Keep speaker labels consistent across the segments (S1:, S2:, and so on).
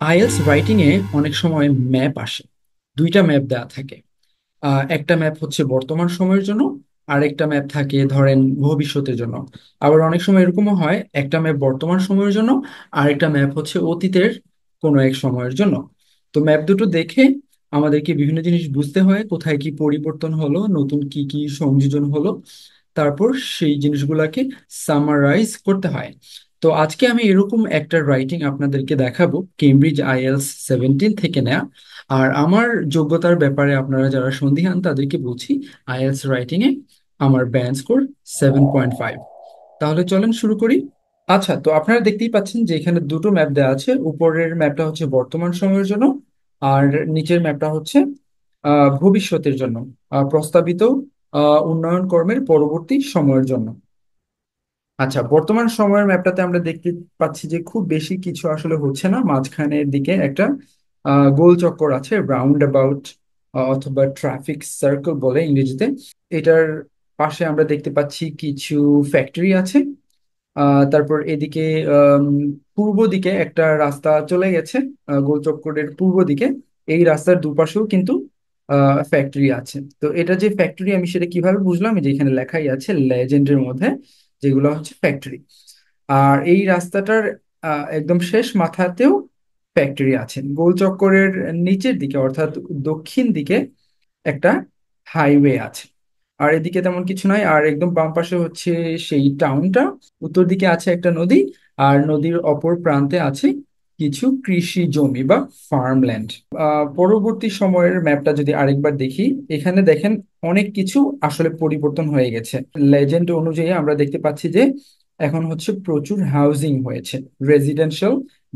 S1: IELTS writing এ অনেক সময় map আসে। দুইটা ম্যাপ দেওয়া থাকে। একটা ম্যাপ হচ্ছে বর্তমান সময়ের জন্য, আর একটা ম্যাপ থাকে ধরেন ভবিষ্যতের জন্য। আবার অনেক সময় এরকমও হয় একটা ম্যাপ বর্তমান সময়ের জন্য, আর একটা ম্যাপ হচ্ছে অতীতের কোনো এক সময়ের জন্য। তো ম্যাপ দুটো দেখে আমাদেরকে বিভিন্ন জিনিস বুঝতে হয়, কোথায় কি পরিবর্তন হলো, নতুন কি কি সংযোজন হলো, তারপর সেই জিনিসগুলোকে সামারাইজ করতে হয়। তো আজকে আমি এরকম একটা রাইটিং আপনাদেরকে দেখাবো, কেমব্রিজ আইএলটিএস 17 থেকে নেয়া। আর আমার যোগ্যতার ব্যাপারে আপনারা যারা সন্দিহান তাদেরকে বলছি, আইএলটিএস রাইটিং এ আমার ব্যান্ড স্কোর 7.5। তাহলে চলেন শুরু করি। আচ্ছা, তো আপনারা দেখতেই পাচ্ছেন যে এখানে দুটো ম্যাপ দেওয়া আছে। উপরের ম্যাপটা হচ্ছে বর্তমান সময়ের জন্য, আর নিচের ম্যাপটা হচ্ছে ভবিষ্যতের জন্য, প্রস্তাবিত উন্নয়ন কর্মের পরবর্তী সময়ের জন্য। আচ্ছা, বর্তমান সময়ের ম্যাপটাতে আমরা দেখতে পাচ্ছি যে খুব বেশি কিছু আসলে হচ্ছে না। মাঝখানের দিকে একটা গোল চক্কর আছে, রাউন্ড অ্যাবাউট অথবা ট্রাফিক সার্কেল বলে ইংরেজিতে। এটার পাশে আমরা দেখতে পাচ্ছি কিছু ফ্যাক্টরি আছে। তারপর এদিকে আম, পূর্ব দিকে একটা রাস্তা চলে গেছে, গোল চক্করের পূর্ব দিকে। এই রাস্তার দুপাশেও কিন্তু ফ্যাক্টরি আছে। তো এটা যে ফ্যাক্টরি আমি সেটা কিভাবে বুঝলাম, এই যে এখানে লেখাই আছে লেজেন্ডের মধ্যে, যেগুলো হচ্ছে ফ্যাক্টরি। আর এই রাস্তাটার একদম শেষ মাথাতেও ফ্যাক্টরি আছে। গোল চক্করের নিচের দিকে অর্থাৎ দক্ষিণ দিকে একটা হাইওয়ে আছে। আর এদিকে তেমন কিছু নাই। আর একদম বাম পাশে হচ্ছে সেই টাউনটা। উত্তর দিকে আছে একটা নদী, আর নদীর অপর প্রান্তে আছে কিছু কৃষি জমি বা ফার্মল্যান্ড। পরবর্তী সময়ের ম্যাপটা যদি আরেকবার দেখি, এখানে দেখেন অনেক কিছু আসলে পরিবর্তন হয়ে গেছে। লেজেন্ড অনুযায়ী আমরা দেখতে পাচ্ছি যে এখন হচ্ছে প্রচুর হাউজিং হয়েছে, রেজিডেন্সিয়াল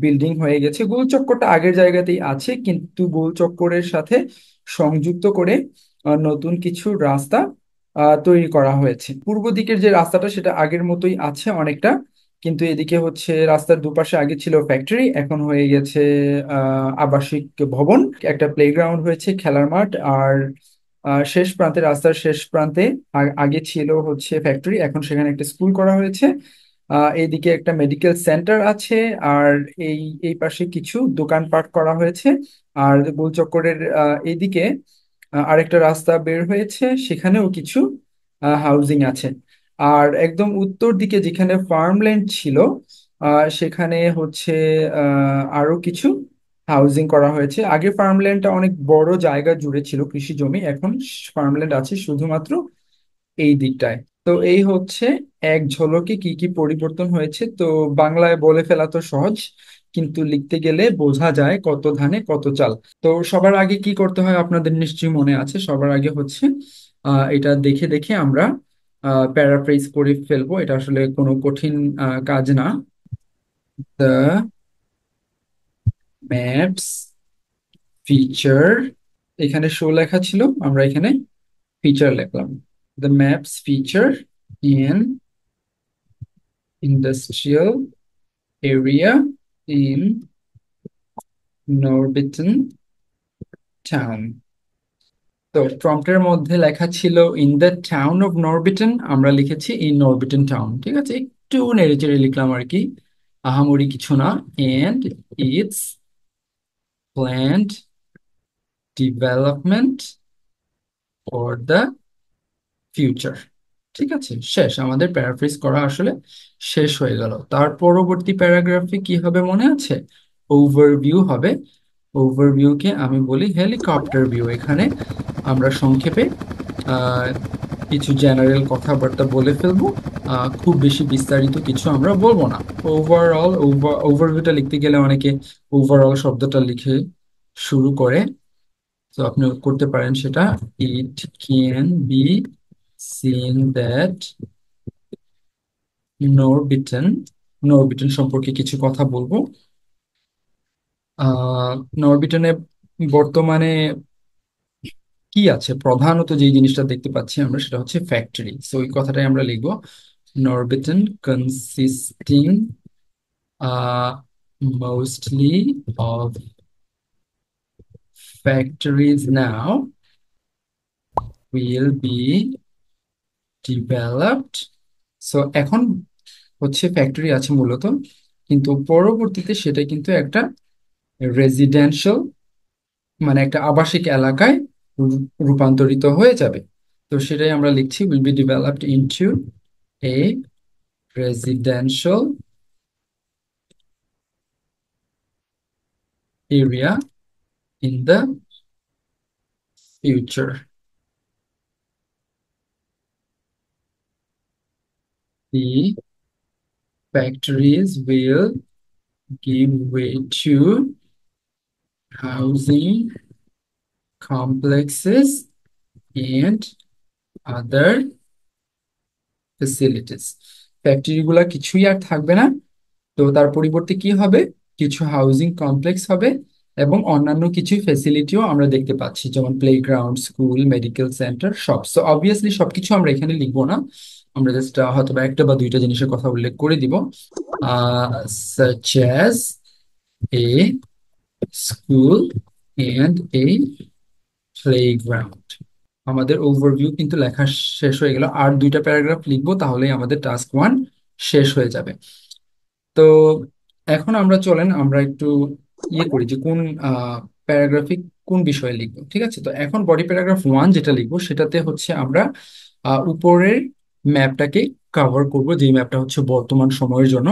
S1: বিল্ডিং হয়ে গেছে। গোল চক্করটা আগের জায়গাতেই আছে, কিন্তু গোল চক্করের সাথে সংযুক্ত করে নতুন কিছু রাস্তা তৈরি করা হয়েছে। পূর্ব দিকের যে রাস্তাটা সেটা আগের মতোই আছে অনেকটা, কিন্তু এদিকে হচ্ছে রাস্তার দুপাশে আগে ছিল ফ্যাক্টরি, এখন হয়ে গেছে আবাসিক ভবন। একটা প্লেগ্রাউন্ড হয়েছে, খেলার মাঠ। আর শেষ প্রান্তে, রাস্তার শেষ প্রান্তে আগে ছিল হচ্ছে ফ্যাক্টরি, এখন সেখানে একটা স্কুল করা হয়েছে। এইদিকে একটা মেডিকেল সেন্টার আছে। আর এই এই পাশে কিছু দোকানপাট করা হয়েছে। আর গোলচক্করের এইদিকে আরেকটা রাস্তা বের হয়েছে, সেখানেও কিছু হাউজিং আছে। আর একদম উত্তর দিকে যেখানে ফার্মল্যান্ড ছিল, সেখানে হচ্ছে আরো কিছু হাউজিং করা হয়েছে। আগে ফার্মল্যান্ডটা অনেক বড় জায়গা জুড়ে ছিল কৃষি জমি, এখন ফার্মল্যান্ড আছে শুধুমাত্র এই দিকটায়। তো এই হচ্ছে এক ঝলকে কি কি পরিবর্তন হয়েছে। তো বাংলায় বলে ফেলা তো সহজ, কিন্তু লিখতে গেলে বোঝা যায় কত ধানে কত চাল। তো সবার আগে কি করতে হয় আপনাদের নিশ্চয়ই মনে আছে। সবার আগে হচ্ছে এটা দেখে দেখে আমরা প্যারাফ্রেজ করে ফেলবো। এটা আসলে কোনো কঠিন কাজ না। দ্য ম্যাপস ফিচার, এখানে শো লেখা ছিল, আমরা এখানে ফিচার লিখলাম। The maps feature in industrial area in Norbiton town। তো প্রম্পটের মধ্যে লেখা ছিল ইন দ্য টাউন অফ নরবিটন, আমরা লিখেছি ইন নরবিটন টাউন। ঠিক আছে, একটু নেড়েচেড়ে লিখলাম আর কি, আহামরি কিছু না। And it's planned development for the future. ঠিক আছে, শেষ। আমাদের প্যারাফ্রেজ করা আসলে শেষ হয়ে গেল। তার পরবর্তী প্যারাগ্রাফে কি হবে মনে আছে? ওভারভিউ হবে। ওভারভিউকে আমি বলি হেলিকপ্টার ভিউ। এখানে আমরা সংক্ষেপে আহ, কিছু জেনারেল কথাবার্তা বলে ফেলবো। খুব বেশি বিস্তারিত কিছু আমরা বলবো না। ওভারঅল, ওভারভিউটা লিখতে গেলে অনেকে ওভারঅল শব্দটা লিখে শুরু করে, তো আপনি করতে পারেন সেটা। It can be seen that Norbiton, Norbiton সম্পর্কে কিছু কথা বলবো। নরবিটনে বর্তমানে কি আছে, প্রধানত যে জিনিসটা দেখতে পাচ্ছি আমরা সেটা হচ্ছে ফ্যাক্টরি। সো ওই কথাটাই আমরা লিখবো। Norbiton consisting mostly of factories now will be developed। So এখন হচ্ছে ফ্যাক্টরি আছে মূলত, কিন্তু পরবর্তীতে সেটা কিন্তু একটা রেজিডেন্সিয়াল মানে একটা আবাসিক এলাকায় রূপান্তরিত হয়ে যাবে। তো সেটাই আমরা লিখছি, will be developed into a residential area in the future. The factories will give way to housing complexes and other facilities. Factory গুলা কিছুই আর থাকবে না, তো তার পরিবর্তে কি হবে, কিছু হাউজিং কমপ্লেক্স হবে এবং অন্যান্য কিছু ফেসিলিটিও আমরা দেখতে পাচ্ছি, যেমন প্লেগ্রাউন্ড, স্কুল, মেডিকেল সেন্টার, সব। সো অবভিয়াসলি সবকিছু আমরা এখানে লিখবো না, আমরা জাস্ট হয়তো বা একটা বা দুইটা জিনিসের কথা উল্লেখ করে দিব, such as a school and a playground। আমাদের ওভারভিউ কিন্তু লেখা শেষ হয়ে গেল, আর দুইটা প্যারাগ্রাফ লিখবো তাহলেই আমাদের টাস্ক ওয়ান শেষ হয়ে যাবে। তো এখন আমরা চলেন আমরা একটু ইয়ে করি যে কোন প্যারাগ্রাফিক কোন বিষয়ে লিখবো। ঠিক আছে, তো এখন বডি প্যারাগ্রাফ ওয়ান যেটা লিখবো সেটাতে হচ্ছে আমরা উপরের ম্যাপটাকে কভার করব, যে ম্যাপটা হচ্ছে বর্তমান সময়ের জন্য।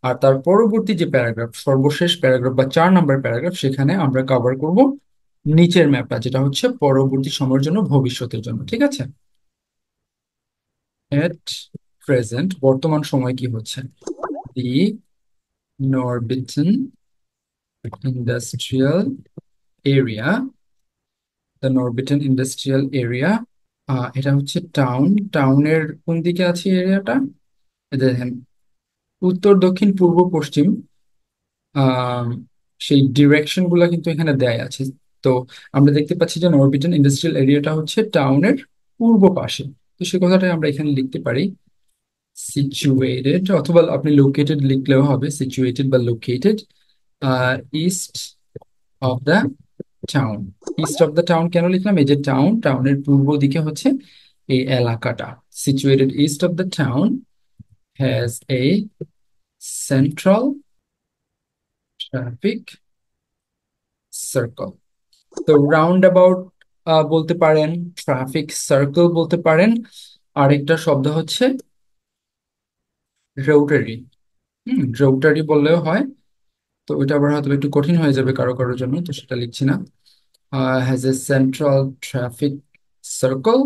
S1: আর তার পরবর্তী যে প্যারাগ্রাফ, সর্বশেষ প্যারাগ্রাফ বা 4 নম্বর প্যারাগ্রাফ, সেখানে আমরা কভার করব নিচের ম্যাপটা, যেটা হচ্ছে পরবর্তী সময়ের জন্য, ভবিষ্যতের জন্য। ঠিক আছে, এট প্রেজেন্ট বর্তমান সময় কি হচ্ছে, the Norbiton industrial area, the Norbiton industrial area, এটা হচ্ছে টাউন। টাউনের কোন দিকে আছে এরিয়াটা, দেখেন উত্তর, দক্ষিণ, পূর্ব, পশ্চিম, আহ সেই ডিরেকশন গুলা কিন্তু এখানে দেয়া আছে। তো আমরা দেখতে পাচ্ছি যে নরবিটন ইন্ডাস্ট্রিয়াল এরিয়াটা হচ্ছে টাউনের পূর্ব পাশে। তো সে কথাটাই আমরা এখানে লিখতে পারি, সিচুয়েটেড, অথবা আপনি লোকেটেড লিখলেও হবে, সিচুয়েটেড বা located east of the town. East of the town কেন লিখলাম, এই যে টাউন, টাউনের পূর্ব দিকে হচ্ছে এই এলাকাটা। Situated east of the town has a central traffic circle. তো রাউন্ড অ্যাবাউট বলতে পারেন, ট্রাফিক সার্কেল বলতে পারেন, আরেকটা শব্দ হচ্ছে রোটারি। রোটারি বললেও হয়। তো ওইটা আবার হয়তো একটু কঠিন হয়ে যাবে কারো কারোর জন্য, তো সেটা লিখছি না। Has a central traffic circle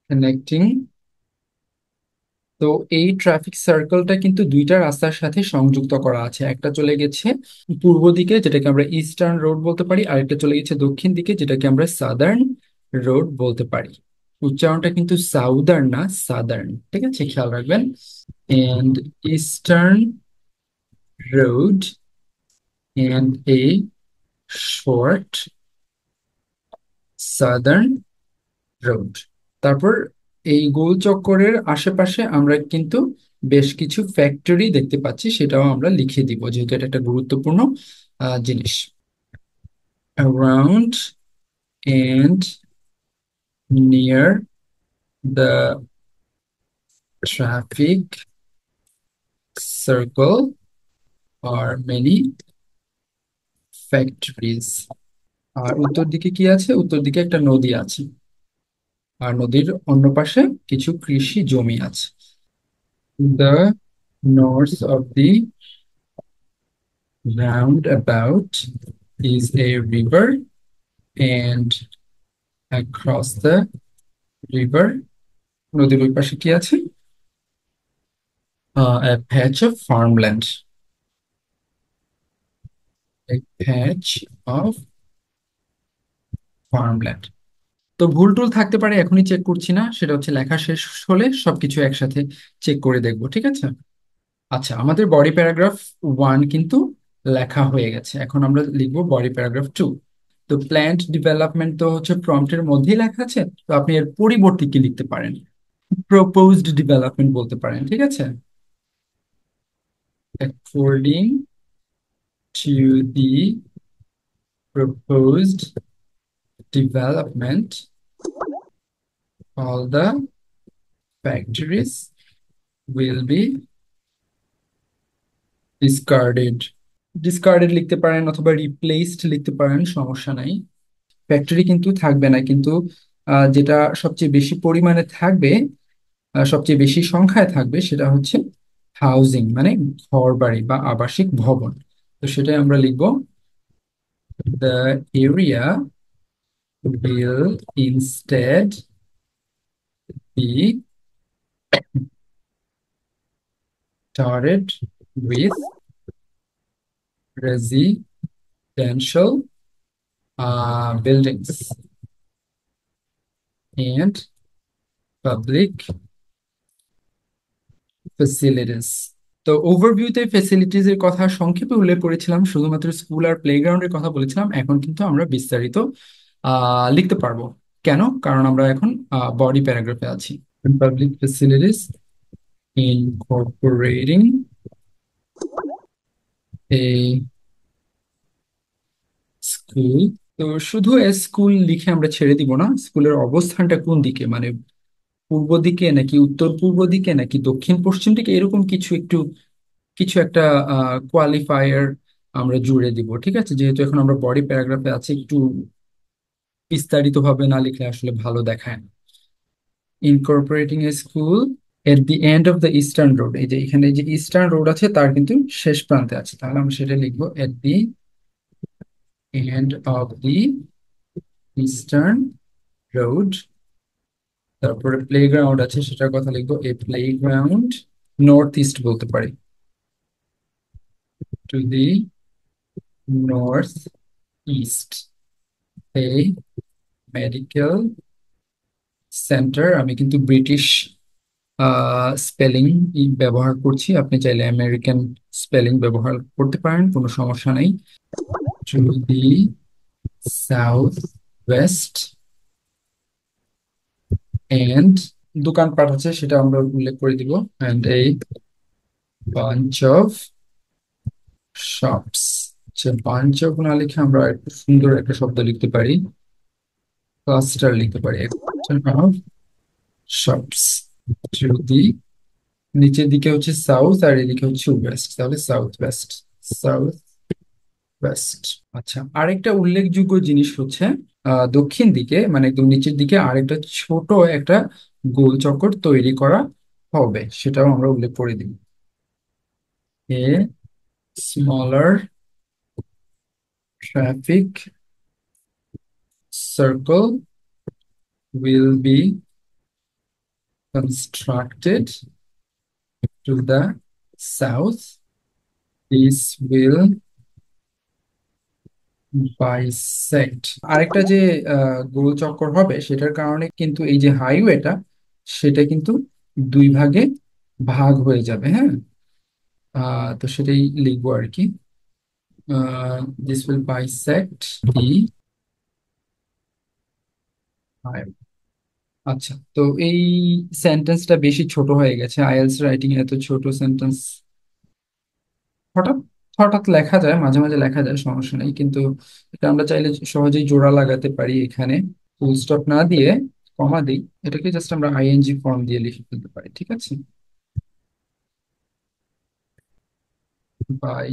S1: connecting. তো এই ট্রাফিক সার্কেলটা কিন্তু দুইটা রাস্তার সাথে সংযুক্ত করা আছে, একটা চলে গেছে পূর্ব দিকে যেটাকে আমরা ইস্টার্ন রোড বলতে পারি, আরেকটা চলে গেছে দক্ষিণ দিকে যেটাকে আমরা সাদার্ন রোড বলতে পারি। উচ্চারণটা কিন্তু সাউদার্ন না, সাদার্ন। ঠিক আছে, খেয়াল রাখবেন। And eastern road and a short southern road. তারপর এই গোল চক্করের আশেপাশে আমরা কিন্তু বেশ কিছু ফ্যাক্টরি দেখতে পাচ্ছি, সেটাও আমরা লিখে দিব যেহেতু এটা একটা গুরুত্বপূর্ণ জিনিস। Around and near the traffic circle are many factories। আর উত্তর দিকে কি আছে, উত্তর দিকে একটা নদী আছে, আর নদীর অন্য পাশে কিছু কৃষি জমি আছে। The north of the roundabout is a river, and across the river, নদীর ওই পাশে কি আছে, a patch of farmland, a patch of farmland। তো ভুল টুল থাকতে পারে, এখনই চেক করছি না, সেটা হচ্ছে লেখা শেষ হলে সবকিছু একসাথে চেক করে দেখবো। ঠিক আছে, আচ্ছা, আমাদের বডি প্যারাগ্রাফ ওয়ান কিন্তু লেখা হয়ে গেছে, এখন আমরা লিখবো বডি প্যারাগ্রাফ টু। তো প্ল্যান্ট ডেভেলপমেন্ট তো হচ্ছে প্রম্পটের মধ্যেই লেখা আছে, তো আপনি এর পরিবর্তে কি লিখতে পারেন, প্রপোজড ডেভেলপমেন্ট বলতে পারেন। ঠিক আছে, according to the proposed development all the factories will be discarded। Discarded লিখতে পারেন অথবা রিপ্লেসড লিখতে পারেন, সমস্যা নাই। ফ্যাক্টরি কিন্তু থাকবে না, কিন্তু যেটা সবচেয়ে বেশি পরিমাণে থাকবে, সবচেয়ে বেশি সংখ্যায় থাকবে, সেটা হচ্ছে হাউজিং, মানে ঘর বাড়ি বা আবাসিক ভবন। তো সেটাই আমরা লিখবো, the area will instead be dotted with residential buildings and public facilities. তো ওভারভিউতে ফেসিলিটিজ এর কথা সংক্ষেপে উল্লেখ করেছিলাম, শুধুমাত্র স্কুল আর প্লেগ্রাউন্ডের কথা বলেছিলাম। এখন কিন্তু আমরা বিস্তারিত লিখতে পারবো। কেন? কারণ আমরা এখন বডি প্যারাগ্রাফে আছি। Public facilities incorporating a school. তো শুধু স্কুল লিখে আমরা ছেড়ে দিব না, স্কুলের অবস্থানটা কোন দিকে, মানে পূর্ব দিকে নাকি উত্তর পূর্ব দিকে নাকি দক্ষিণ পশ্চিম দিকে, এরকম কিছু একটু, কিছু একটা কোয়ালিফায়ার আমরা জুড়ে দিব। ঠিক আছে, যেহেতু এখন আমরা বডি প্যারাগ্রাফে আছি, একটু বিস্তারিত ভাবে না লিখলে আসলে ভালো দেখায় না। Incorporating A school at the end of the eastern road, এই যে এখানে যে ইস্টার্ন রোড আছে তার কিন্তু শেষ প্রান্তে আছে, তাহলে আমরা সেটা লিখবো at the end of the eastern road. তারপরে প্লেগ্রাউন্ড আছে, সেটার কথা লিখবো এ প্লেগ্রাউন্ড নর্থ ইস্ট বলতে পারি, to the north east. A medical centre, আমি কিন্তু ব্রিটিশ স্পেলিং ব্যবহার করছি, আপনি চাইলে আমেরিকান স্পেলিং ব্যবহার করতে পারেন, কোনো সমস্যা নেই। To the south west end, দোকানপাট আছে সেটা আমরা উল্লেখ করে দিব, এন্ড এই বাঞ্চ অফ শপস। আচ্ছা, বাঞ্চ অফ না লিখে আমরা একটু সুন্দর একটা শব্দ লিখতে পারি, ক্লাস্টার লিখতে পারি, একটা অফ শপস। টু দি, নিচের দিকে হচ্ছে সাউথ আর এদিকে হচ্ছে ওয়েস্ট, তাহলে সাউথ ওয়েস্ট, সাউথ ওয়েস্ট। আচ্ছা, আরেকটা উল্লেখযোগ্য জিনিস হচ্ছে দক্ষিণ দিকে, মানে একদম নিচের দিকে আরেকটা ছোট একটা গোল চক্কর তৈরি করা হবে, সেটাও আমরা উল্লেখ করে দিই। A smaller traffic circle will be constructed to the south. This will bisect, আরেকটা যে গোল চক্কর হবে সেটার কারণে কিন্তু এই যে হাইওয়েটা, সেটা কিন্তু দুই ভাগে ভাগ হয়ে যাবে। হ্যাঁ, তো সেটাই লিখবো আর কি। This will bisect the highway. আচ্ছা, তো এই সেন্টেন্সটা বেশি ছোট হয়ে গেছে, আইএলটিএস রাইটিং এত ছোট সেন্টেন্স হঠাৎ হঠাৎ লেখা যায়, মাঝে মাঝে লেখা যায়, সমস্যা নেই, কিন্তু এটা আমরা চাইলে সহজেই জোড়া লাগাতে পারি এখানে, ফুল স্টপ না দিয়ে কমা দিই, এটাকে জাস্ট আমরা আইএনজি ফর্ম দিয়ে লিখে ফেলতে পারি। ঠিক আছে, বাই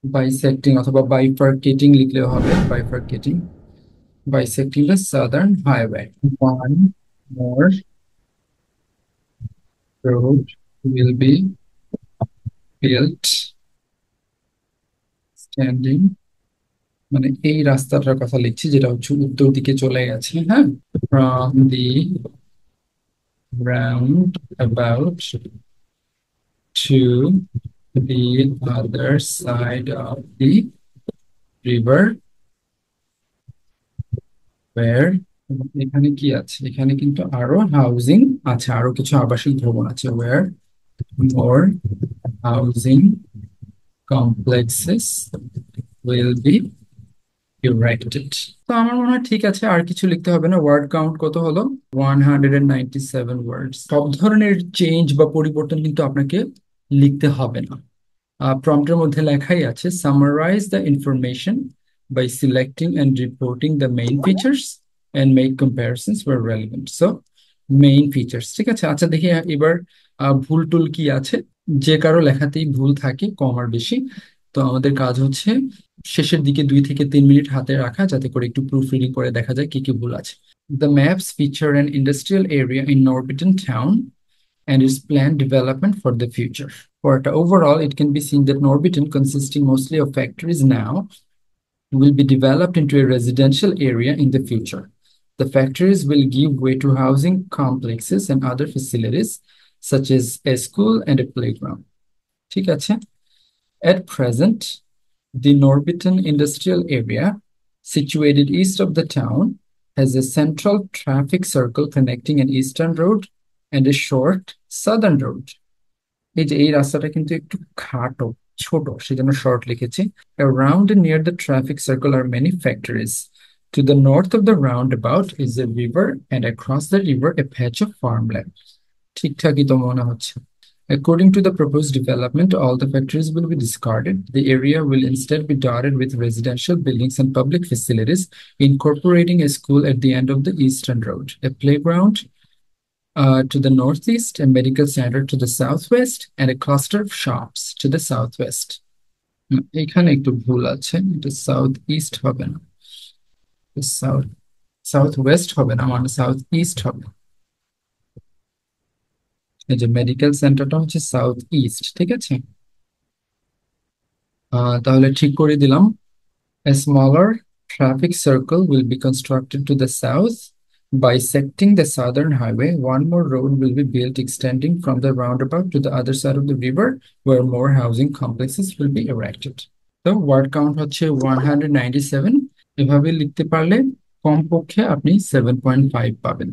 S1: বাইসেক্টিং অথবা বাইফার্কেটিং লিখলেও হবে, bifurcating, bisecting the southern highway. One more road will be built standing, মানে এই রাস্তাটার কথা লিখছি যেটা হচ্ছে উত্তর দিকে চলে গেছে। হ্যাঁ, from the round about to the other side of the river where, এখানে কি আছে, এখানে কিন্তু আরো হাউজিং আছে, আরো কিছু আবাসিক ভবন আছে, where more housing complexes will be erected। তো আমার মনে হয় ঠিক আছে, আর কিছু লিখতে হবে না। ওয়ার্ড কাউন্ট কত হলো? 197 ওয়ার্ডস। সব ধরনের চেঞ্জ বা পরিবর্তন কিন্তু আপনাকে লিখতে হবে না, প্রম্পটের মধ্যে লেখাই আছে, summarize the information by selecting and reporting the main features and make comparisons where relevant. So main features, ঠিক আছে। আচ্ছা, দেখি এবার ভুল টুল কি আছে। যে কারো লেখাতেই ভুল থাকে কম আর বেশি। তো আমাদের কাজ হচ্ছে শেষের দিকে 2 থেকে 3 মিনিট হাতে রাখা, যাতে করে একটু প্রুফ রিডিং করে দেখা যায় কি কি ভুল আছে। The maps feature an industrial area in Norbiton town and its planned development for the future. But overall, it can be seen that Norbiton, consisting mostly of factories now, will be developed into a residential area in the future. The factories will give way to housing complexes and other facilities, such as a school and a playground. ঠিক আছে? At present, the Norbiton Industrial Area, situated east of the town, has a central traffic circle connecting an eastern road and a short southern road. এই যে এই রাস্তাটা কিন্তু একটু খাটো, ছোট, সেজন্য শর্ট লিখেছি। Around and near the traffic circle are many factories. To the north of the roundabout is a river, and across the river a patch of farmland. ঠিকঠাকই তো মনে হচ্ছে। According to the proposed development, all the factories will be discarded. The area will instead be dotted with residential buildings and public facilities, incorporating a school at the end of the eastern road, a playground to the northeast, a medical center to the southwest, and a cluster of shops to the southwest. এখানে একটু ভুল আছে, এটা south east হবে না, south south West হবে না, মানে সাউথ ইস্ট হবে। এই যে মেডিকেল সেন্টারটা হচ্ছে সাউথ ইস্ট, ঠিক আছে। তাহলে ঠিক করে দিলাম। A smaller traffic circle will be constructed to the south, bisecting the southern highway. One more road will be built extending from the roundabout to the other side of the river, where more housing complexes will be erected. তো word count হচ্ছে 197। এভাবে লিখতে পারলে কমপক্ষে আপনি 7.5 পাবেন।